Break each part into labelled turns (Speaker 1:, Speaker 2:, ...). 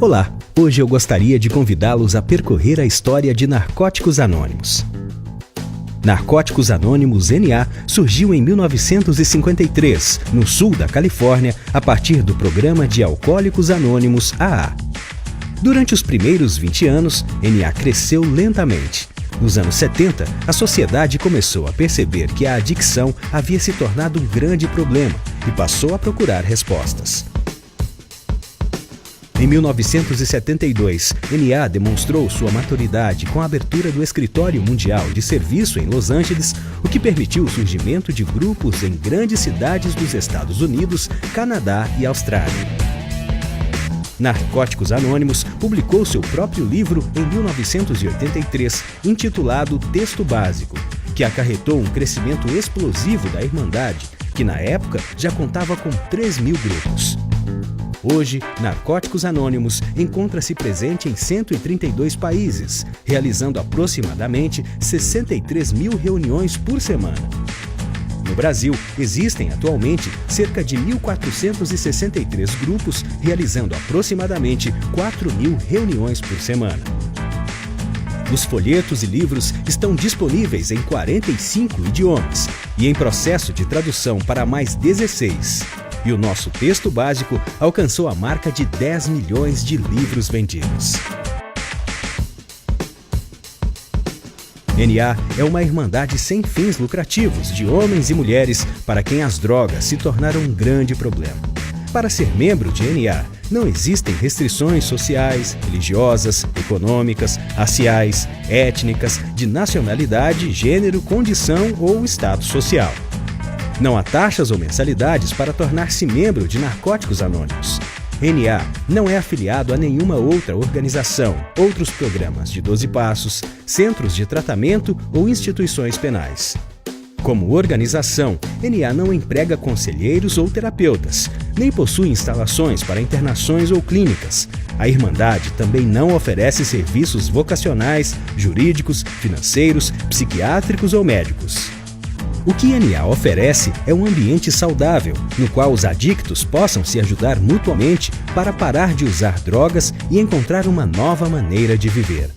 Speaker 1: Olá, hoje eu gostaria de convidá-los a percorrer a história de Narcóticos Anônimos. Narcóticos Anônimos NA surgiu em 1953, no sul da Califórnia, a partir do programa de Alcoólicos Anônimos AA. Durante os primeiros 20 anos, NA cresceu lentamente. Nos anos 70, a sociedade começou a perceber que a adicção havia se tornado um grande problema e passou a procurar respostas. Em 1972, NA demonstrou sua maturidade com a abertura do Escritório Mundial de Serviço em Los Angeles, o que permitiu o surgimento de grupos em grandes cidades dos Estados Unidos, Canadá e Austrália. Narcóticos Anônimos publicou seu próprio livro em 1983, intitulado Texto Básico, que acarretou um crescimento explosivo da Irmandade, que na época já contava com 3.000 grupos. Hoje, Narcóticos Anônimos encontra-se presente em 132 países, realizando aproximadamente 63.000 reuniões por semana. No Brasil, existem atualmente cerca de 1.463 grupos, realizando aproximadamente 4.000 reuniões por semana. Os folhetos e livros estão disponíveis em 45 idiomas e em processo de tradução para mais 16. E o nosso texto básico alcançou a marca de 10 milhões de livros vendidos. NA é uma irmandade sem fins lucrativos de homens e mulheres para quem as drogas se tornaram um grande problema. Para ser membro de NA, não existem restrições sociais, religiosas, econômicas, raciais, étnicas, de nacionalidade, gênero, condição ou status social. Não há taxas ou mensalidades para tornar-se membro de Narcóticos Anônimos. NA não é afiliado a nenhuma outra organização, outros programas de 12 passos, centros de tratamento ou instituições penais. Como organização, NA não emprega conselheiros ou terapeutas, nem possui instalações para internações ou clínicas. A Irmandade também não oferece serviços vocacionais, jurídicos, financeiros, psiquiátricos ou médicos. O que NA oferece é um ambiente saudável, no qual os adictos possam se ajudar mutuamente para parar de usar drogas e encontrar uma nova maneira de viver.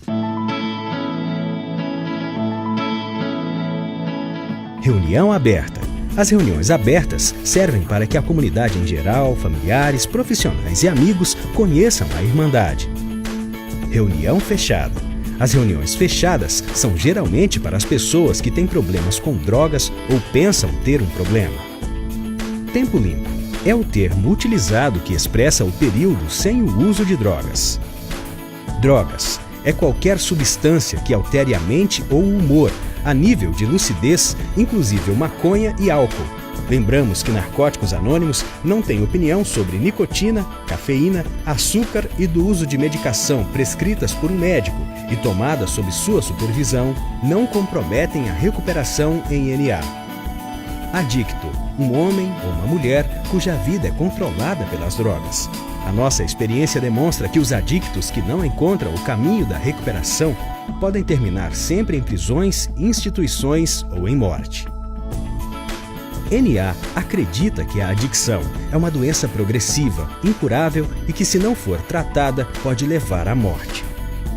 Speaker 1: Reunião aberta. As reuniões abertas servem para que a comunidade em geral, familiares, profissionais e amigos conheçam a Irmandade. Reunião fechada. As reuniões fechadas são geralmente para as pessoas que têm problemas com drogas ou pensam ter um problema. Tempo limpo é o termo utilizado que expressa o período sem o uso de drogas. Drogas é qualquer substância que altere a mente ou o humor a nível de lucidez, inclusive maconha e álcool. Lembramos que Narcóticos Anônimos não tem opinião sobre nicotina, cafeína, açúcar e do uso de medicação prescritas por um médico e tomadas sob sua supervisão não comprometem a recuperação em NA. Adicto, um homem ou uma mulher cuja vida é controlada pelas drogas. A nossa experiência demonstra que os adictos que não encontram o caminho da recuperação podem terminar sempre em prisões, instituições ou em morte. NA acredita que a adicção é uma doença progressiva, incurável e que, se não for tratada, pode levar à morte.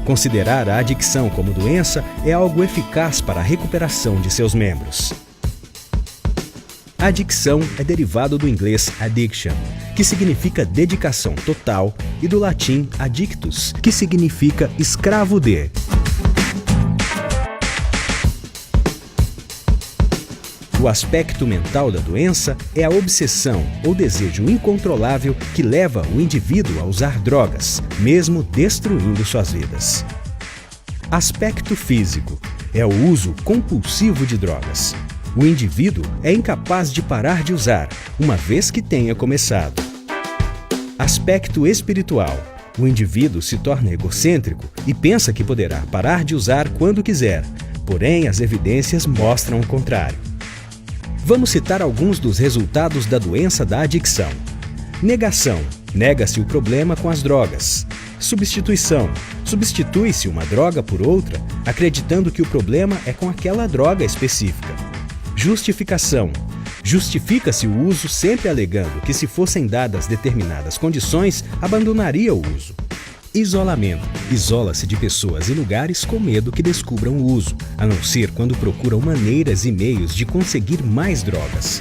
Speaker 1: Considerar a adicção como doença é algo eficaz para a recuperação de seus membros. Adicção é derivado do inglês addiction, que significa dedicação total, e do latim addictus, que significa escravo de. O aspecto mental da doença é a obsessão ou desejo incontrolável que leva o indivíduo a usar drogas, mesmo destruindo suas vidas. Aspecto físico é o uso compulsivo de drogas. O indivíduo é incapaz de parar de usar, uma vez que tenha começado. Aspecto espiritual. O indivíduo se torna egocêntrico e pensa que poderá parar de usar quando quiser, porém as evidências mostram o contrário. Vamos citar alguns dos resultados da doença da adicção. Negação. Nega-se o problema com as drogas. Substituição. Substitui-se uma droga por outra, acreditando que o problema é com aquela droga específica. Justificação. Justifica-se o uso sempre alegando que, se fossem dadas determinadas condições, abandonaria o uso. Isolamento. Isola-se de pessoas e lugares com medo que descubram o uso, a não ser quando procuram maneiras e meios de conseguir mais drogas.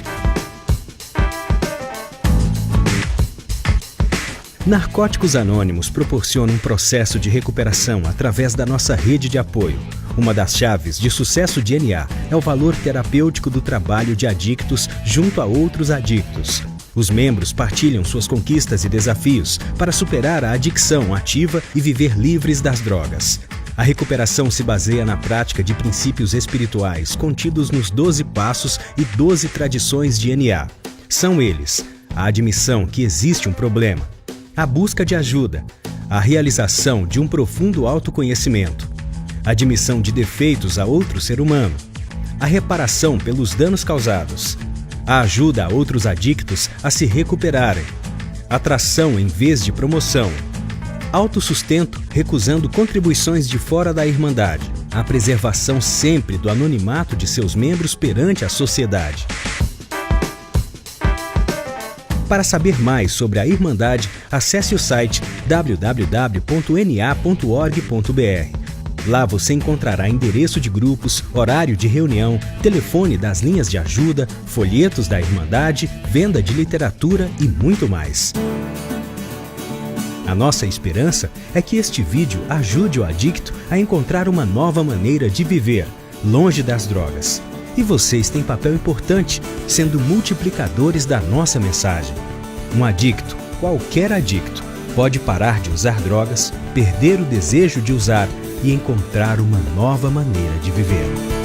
Speaker 1: Narcóticos Anônimos proporciona um processo de recuperação através da nossa rede de apoio. Uma das chaves de sucesso de NA é o valor terapêutico do trabalho de adictos junto a outros adictos. Os membros partilham suas conquistas e desafios para superar a adicção ativa e viver livres das drogas. A recuperação se baseia na prática de princípios espirituais contidos nos 12 passos e 12 tradições de NA. São eles: a admissão que existe um problema, a busca de ajuda, a realização de um profundo autoconhecimento, a admissão de defeitos a outro ser humano, a reparação pelos danos causados, a ajuda a outros adictos a se recuperarem, atração em vez de promoção, autossustento recusando contribuições de fora da Irmandade, a preservação sempre do anonimato de seus membros perante a sociedade. Para saber mais sobre a Irmandade, acesse o site www.na.org.br. Lá você encontrará endereço de grupos, horário de reunião, telefone das linhas de ajuda, folhetos da Irmandade, venda de literatura e muito mais. A nossa esperança é que este vídeo ajude o adicto a encontrar uma nova maneira de viver, longe das drogas. E vocês têm papel importante, sendo multiplicadores da nossa mensagem. Um adicto, qualquer adicto, pode parar de usar drogas, perder o desejo de usar e encontrar uma nova maneira de viver.